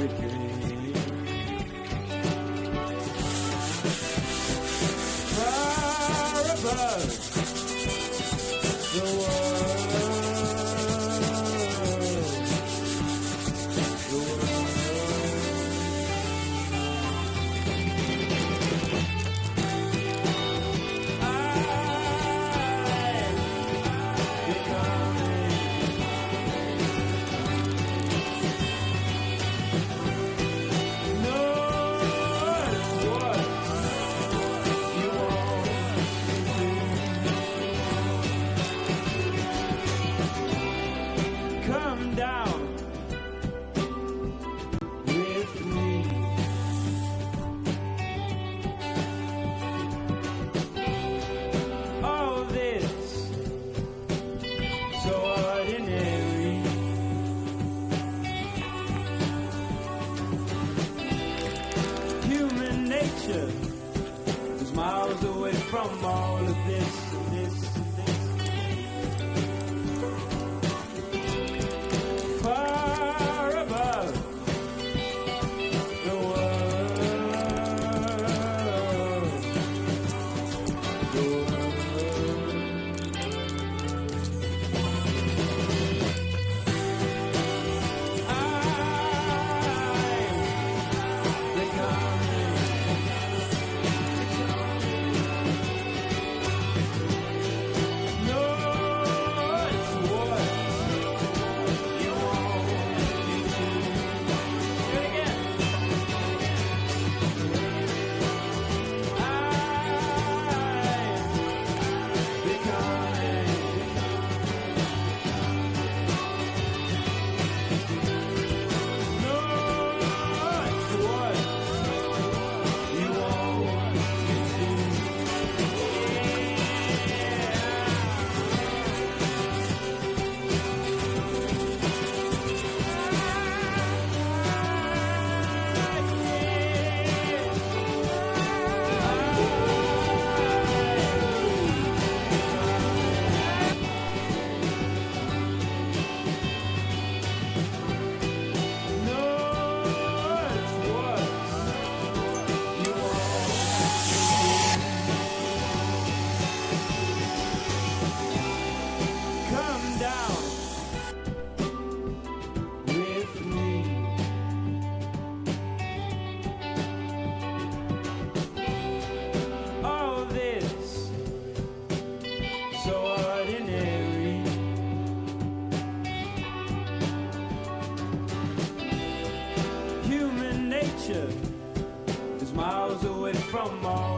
dream. Far above the world, the world. Come down with me. All this so ordinary. Human nature is miles away from all of this. Far above the world, the world. I'm becoming. No, it's what you want me to. Do it again. I'm becoming. No, it's what you want me to. Come down with me. All this so ordinary. Human nature is miles away from all